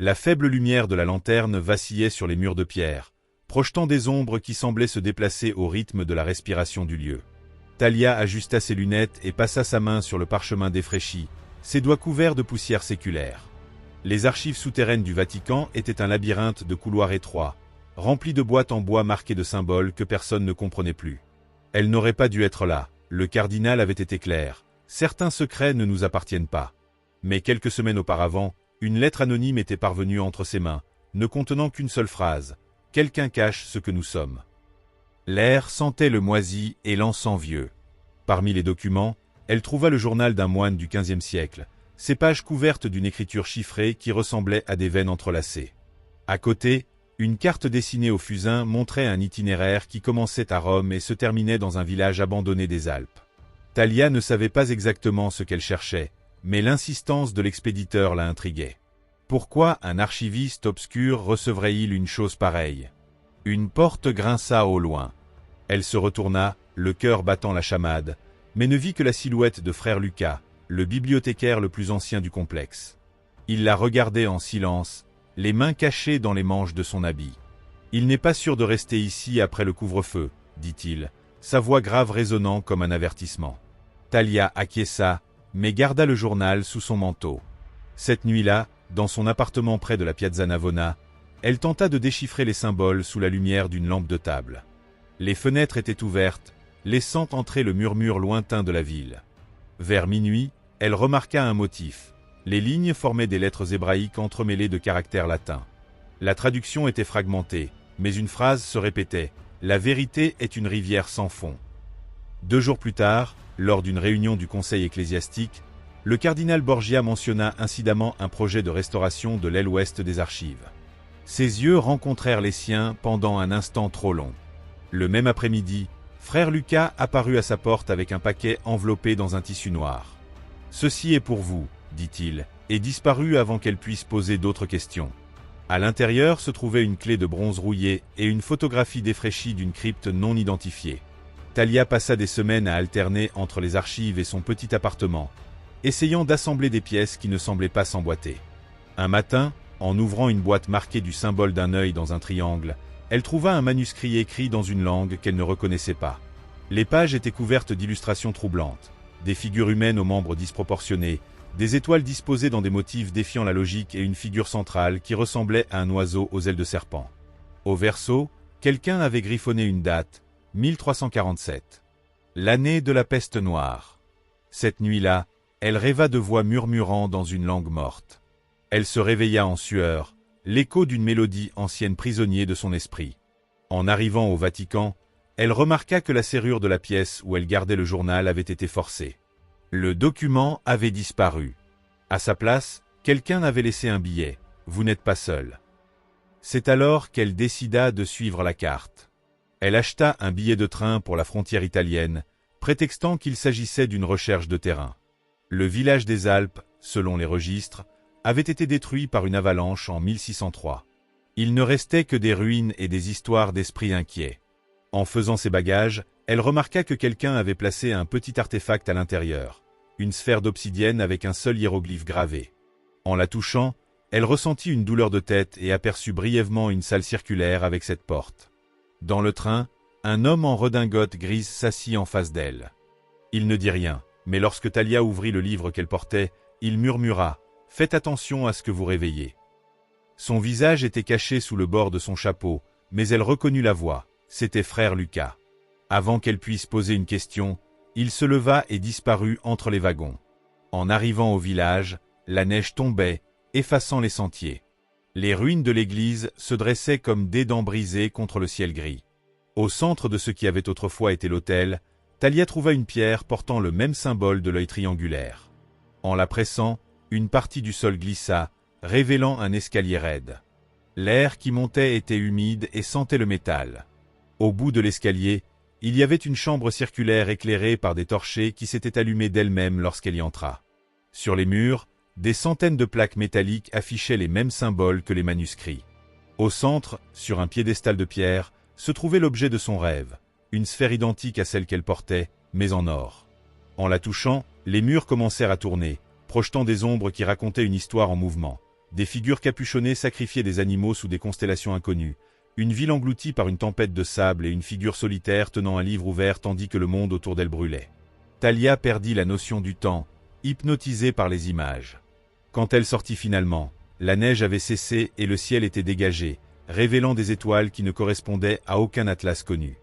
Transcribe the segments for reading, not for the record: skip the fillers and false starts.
La faible lumière de la lanterne vacillait sur les murs de pierre, projetant des ombres qui semblaient se déplacer au rythme de la respiration du lieu. Thalia ajusta ses lunettes et passa sa main sur le parchemin défraîchi, ses doigts couverts de poussière séculaire. Les archives souterraines du Vatican étaient un labyrinthe de couloirs étroits, remplis de boîtes en bois marquées de symboles que personne ne comprenait plus. Elles n'auraient pas dû être là, le cardinal avait été clair. Certains secrets ne nous appartiennent pas. Mais quelques semaines auparavant, une lettre anonyme était parvenue entre ses mains, ne contenant qu'une seule phrase. « Quelqu'un cache ce que nous sommes ». L'air sentait le moisi et l'encens vieux. Parmi les documents, elle trouva le journal d'un moine du XVe siècle, ses pages couvertes d'une écriture chiffrée qui ressemblait à des veines entrelacées. À côté, une carte dessinée au fusain montrait un itinéraire qui commençait à Rome et se terminait dans un village abandonné des Alpes. Thalia ne savait pas exactement ce qu'elle cherchait, mais l'insistance de l'expéditeur la intriguait. Pourquoi un archiviste obscur recevrait-il une chose pareille? Une porte grinça au loin. Elle se retourna, le cœur battant la chamade, mais ne vit que la silhouette de frère Lucas, le bibliothécaire le plus ancien du complexe. Il la regardait en silence, les mains cachées dans les manches de son habit. « Il n'est pas sûr de rester ici après le couvre-feu, » dit-il, sa voix grave résonnant comme un avertissement. Thalia acquiesça, mais garda le journal sous son manteau. Cette nuit-là, dans son appartement près de la Piazza Navona, elle tenta de déchiffrer les symboles sous la lumière d'une lampe de table. Les fenêtres étaient ouvertes, laissant entrer le murmure lointain de la ville. Vers minuit, elle remarqua un motif. Les lignes formaient des lettres hébraïques entremêlées de caractères latins. La traduction était fragmentée, mais une phrase se répétait « La vérité est une rivière sans fond ». 2 jours plus tard, lors d'une réunion du conseil ecclésiastique, le cardinal Borgia mentionna incidemment un projet de restauration de l'aile ouest des archives. Ses yeux rencontrèrent les siens pendant un instant trop long. Le même après-midi, frère Lucas apparut à sa porte avec un paquet enveloppé dans un tissu noir. « Ceci est pour vous », dit-il, et disparut avant qu'elle puisse poser d'autres questions. À l'intérieur se trouvait une clé de bronze rouillée et une photographie défraîchie d'une crypte non identifiée. Thalia passa des semaines à alterner entre les archives et son petit appartement, essayant d'assembler des pièces qui ne semblaient pas s'emboîter. Un matin, en ouvrant une boîte marquée du symbole d'un œil dans un triangle, elle trouva un manuscrit écrit dans une langue qu'elle ne reconnaissait pas. Les pages étaient couvertes d'illustrations troublantes, des figures humaines aux membres disproportionnés, des étoiles disposées dans des motifs défiant la logique et une figure centrale qui ressemblait à un oiseau aux ailes de serpent. Au verso, quelqu'un avait griffonné une date, 1347. L'année de la peste noire. Cette nuit-là, elle rêva de voix murmurant dans une langue morte. Elle se réveilla en sueur, l'écho d'une mélodie ancienne prisonnier de son esprit. En arrivant au Vatican, elle remarqua que la serrure de la pièce où elle gardait le journal avait été forcée. Le document avait disparu. À sa place, quelqu'un avait laissé un billet. « Vous n'êtes pas seul ». C'est alors qu'elle décida de suivre la carte. Elle acheta un billet de train pour la frontière italienne, prétextant qu'il s'agissait d'une recherche de terrain. Le village des Alpes, selon les registres, avait été détruit par une avalanche en 1603. Il ne restait que des ruines et des histoires d'esprits inquiets. En faisant ses bagages, elle remarqua que quelqu'un avait placé un petit artefact à l'intérieur, une sphère d'obsidienne avec un seul hiéroglyphe gravé. En la touchant, elle ressentit une douleur de tête et aperçut brièvement une salle circulaire avec cette porte. Dans le train, un homme en redingote grise s'assit en face d'elle. Il ne dit rien, mais lorsque Thalia ouvrit le livre qu'elle portait, il murmura « Faites attention à ce que vous réveillez ». Son visage était caché sous le bord de son chapeau, mais elle reconnut la voix, c'était frère Lucas. Avant qu'elle puisse poser une question, il se leva et disparut entre les wagons. En arrivant au village, la neige tombait, effaçant les sentiers. Les ruines de l'église se dressaient comme des dents brisées contre le ciel gris. Au centre de ce qui avait autrefois été l'autel, Thalia trouva une pierre portant le même symbole de l'œil triangulaire. En la pressant, une partie du sol glissa, révélant un escalier raide. L'air qui montait était humide et sentait le métal. Au bout de l'escalier, il y avait une chambre circulaire éclairée par des torchers qui s'étaient allumées d'elles-mêmes lorsqu'elle y entra. Sur les murs, des centaines de plaques métalliques affichaient les mêmes symboles que les manuscrits. Au centre, sur un piédestal de pierre, se trouvait l'objet de son rêve, une sphère identique à celle qu'elle portait, mais en or. En la touchant, les murs commencèrent à tourner, projetant des ombres qui racontaient une histoire en mouvement. Des figures capuchonnées sacrifiaient des animaux sous des constellations inconnues. Une ville engloutie par une tempête de sable et une figure solitaire tenant un livre ouvert tandis que le monde autour d'elle brûlait. Thalia perdit la notion du temps, hypnotisée par les images. Quand elle sortit finalement, la neige avait cessé et le ciel était dégagé, révélant des étoiles qui ne correspondaient à aucun atlas connu.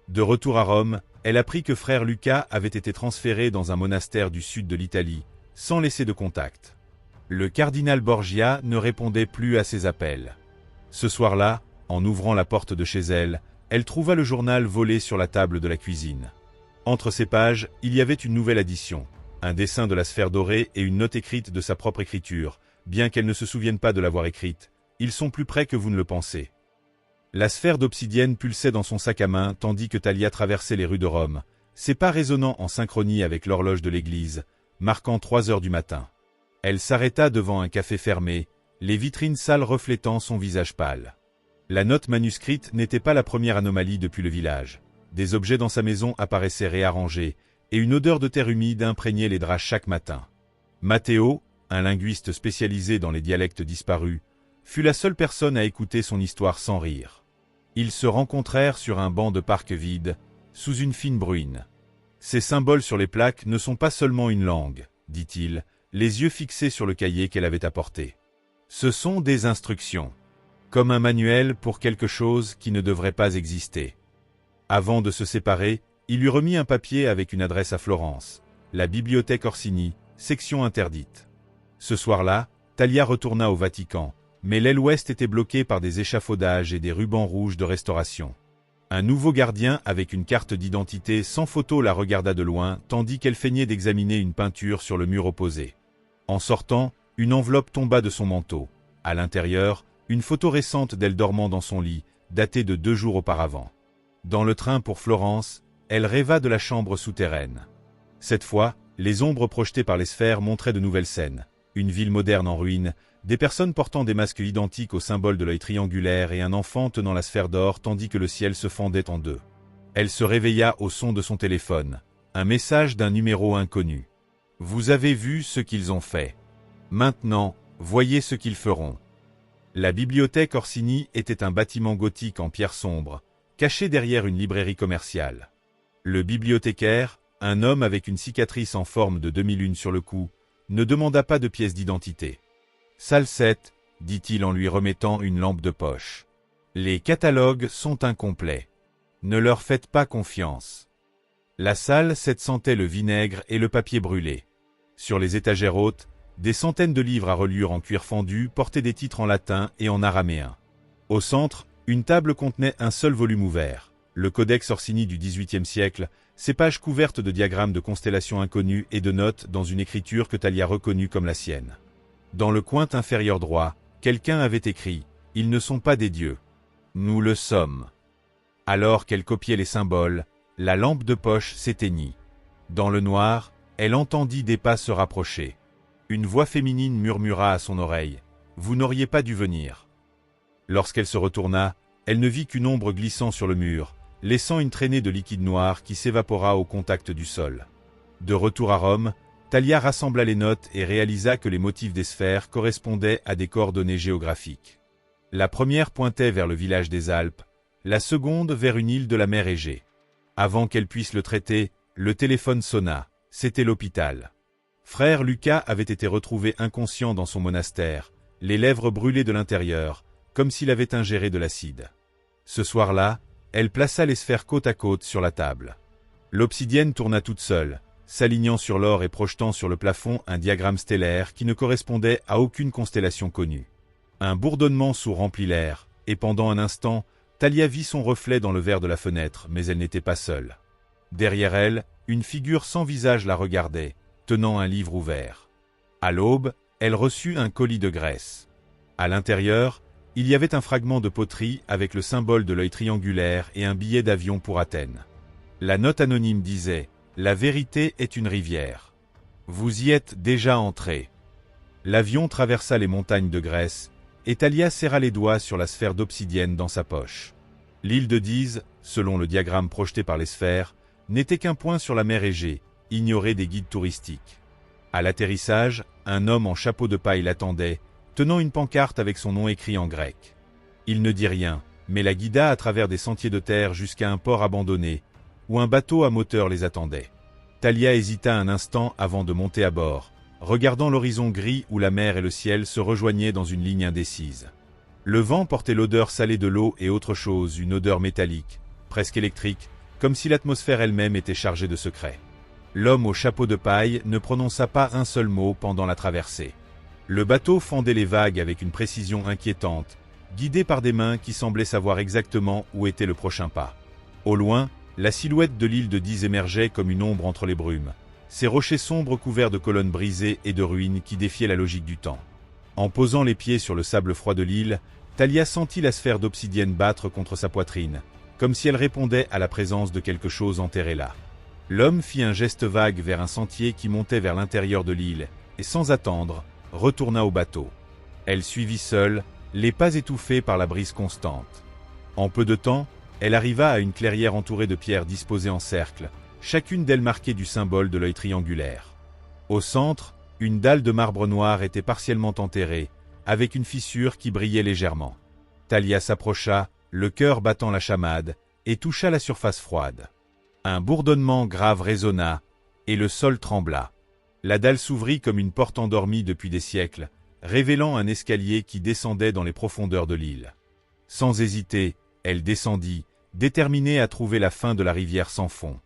De retour à Rome, elle apprit que frère Lucas avait été transféré dans un monastère du sud de l'Italie, sans laisser de contact. Le cardinal Borgia ne répondait plus à ses appels. Ce soir-là, en ouvrant la porte de chez elle, elle trouva le journal volé sur la table de la cuisine. Entre ces pages, il y avait une nouvelle addition, un dessin de la sphère dorée et une note écrite de sa propre écriture, bien qu'elle ne se souvienne pas de l'avoir écrite. Ils sont plus près que vous ne le pensez. La sphère d'obsidienne pulsait dans son sac à main tandis que Thalia traversait les rues de Rome, ses pas résonnant en synchronie avec l'horloge de l'église, marquant 3 heures du matin. Elle s'arrêta devant un café fermé, les vitrines sales reflétant son visage pâle. La note manuscrite n'était pas la première anomalie depuis le village. Des objets dans sa maison apparaissaient réarrangés, et une odeur de terre humide imprégnait les draps chaque matin. Matteo, un linguiste spécialisé dans les dialectes disparus, fut la seule personne à écouter son histoire sans rire. Ils se rencontrèrent sur un banc de parc vide, sous une fine bruine. Ces symboles sur les plaques ne sont pas seulement une langue, dit-il, les yeux fixés sur le cahier qu'elle avait apporté. Ce sont des instructions, comme un manuel pour quelque chose qui ne devrait pas exister. Avant de se séparer, il lui remit un papier avec une adresse à Florence, la bibliothèque Orsini, section interdite. Ce soir-là, Thalia retourna au Vatican, mais l'aile ouest était bloquée par des échafaudages et des rubans rouges de restauration. Un nouveau gardien avec une carte d'identité sans photo la regarda de loin tandis qu'elle feignait d'examiner une peinture sur le mur opposé. En sortant, une enveloppe tomba de son manteau. À l'intérieur, une photo récente d'elle dormant dans son lit, datée de 2 jours auparavant. Dans le train pour Florence, elle rêva de la chambre souterraine. Cette fois, les ombres projetées par les sphères montraient de nouvelles scènes. Une ville moderne en ruine, des personnes portant des masques identiques au symbole de l'œil triangulaire et un enfant tenant la sphère d'or tandis que le ciel se fendait en deux. Elle se réveilla au son de son téléphone. Un message d'un numéro inconnu. « Vous avez vu ce qu'ils ont fait. Maintenant, voyez ce qu'ils feront. » La bibliothèque Orsini était un bâtiment gothique en pierre sombre, caché derrière une librairie commerciale. Le bibliothécaire, un homme avec une cicatrice en forme de demi-lune sur le cou, ne demanda pas de pièce d'identité. « Salle 7, dit-il en lui remettant une lampe de poche. « Les catalogues sont incomplets. Ne leur faites pas confiance. » La salle 7 sentait le vinaigre et le papier brûlé. Sur les étagères hautes, des centaines de livres à reliure en cuir fendu portaient des titres en latin et en araméen. Au centre, une table contenait un seul volume ouvert, le Codex Orsini du XVIIIe siècle, ses pages couvertes de diagrammes de constellations inconnues et de notes dans une écriture que Thalia reconnut comme la sienne. Dans le coin inférieur droit, quelqu'un avait écrit « Ils ne sont pas des dieux. Nous le sommes. » Alors qu'elle copiait les symboles, la lampe de poche s'éteignit. Dans le noir, elle entendit des pas se rapprocher. Une voix féminine murmura à son oreille « Vous n'auriez pas dû venir. » Lorsqu'elle se retourna, elle ne vit qu'une ombre glissant sur le mur, laissant une traînée de liquide noir qui s'évapora au contact du sol. De retour à Rome, Thalia rassembla les notes et réalisa que les motifs des sphères correspondaient à des coordonnées géographiques. La première pointait vers le village des Alpes, la seconde vers une île de la mer Égée. Avant qu'elle puisse le traiter, le téléphone sonna, c'était l'hôpital. Frère Lucas avait été retrouvé inconscient dans son monastère, les lèvres brûlées de l'intérieur, comme s'il avait ingéré de l'acide. Ce soir-là, elle plaça les sphères côte à côte sur la table. L'obsidienne tourna toute seule, s'alignant sur l'or et projetant sur le plafond un diagramme stellaire qui ne correspondait à aucune constellation connue. Un bourdonnement sourd remplit l'air, et pendant un instant, Thalia vit son reflet dans le verre de la fenêtre, mais elle n'était pas seule. Derrière elle, une figure sans visage la regardait, tenant un livre ouvert. À l'aube, elle reçut un colis de graisse. À l'intérieur, il y avait un fragment de poterie avec le symbole de l'œil triangulaire et un billet d'avion pour Athènes. La note anonyme disait « La vérité est une rivière. Vous y êtes déjà entré. » L'avion traversa les montagnes de Grèce, et Thalia serra les doigts sur la sphère d'obsidienne dans sa poche. L'île de Dise, selon le diagramme projeté par les sphères, n'était qu'un point sur la mer Égée, ignoré des guides touristiques. À l'atterrissage, un homme en chapeau de paille l'attendait, tenant une pancarte avec son nom écrit en grec. Il ne dit rien, mais la guida à travers des sentiers de terre jusqu'à un port abandonné, où un bateau à moteur les attendait. Talia hésita un instant avant de monter à bord, regardant l'horizon gris où la mer et le ciel se rejoignaient dans une ligne indécise. Le vent portait l'odeur salée de l'eau et autre chose, une odeur métallique, presque électrique, comme si l'atmosphère elle-même était chargée de secrets. L'homme au chapeau de paille ne prononça pas un seul mot pendant la traversée. Le bateau fendait les vagues avec une précision inquiétante, guidé par des mains qui semblaient savoir exactement où était le prochain pas. Au loin, la silhouette de l'île de Diz émergeait comme une ombre entre les brumes, ces rochers sombres couverts de colonnes brisées et de ruines qui défiaient la logique du temps. En posant les pieds sur le sable froid de l'île, Talia sentit la sphère d'obsidienne battre contre sa poitrine, comme si elle répondait à la présence de quelque chose enterré là. L'homme fit un geste vague vers un sentier qui montait vers l'intérieur de l'île, et sans attendre, retourna au bateau. Elle suivit seule, les pas étouffés par la brise constante. En peu de temps, elle arriva à une clairière entourée de pierres disposées en cercle, chacune d'elles marquée du symbole de l'œil triangulaire. Au centre, une dalle de marbre noir était partiellement enterrée, avec une fissure qui brillait légèrement. Talia s'approcha, le cœur battant la chamade, et toucha la surface froide. Un bourdonnement grave résonna, et le sol trembla. La dalle s'ouvrit comme une porte endormie depuis des siècles, révélant un escalier qui descendait dans les profondeurs de l'île. Sans hésiter, elle descendit, déterminée à trouver la fin de la rivière sans fond.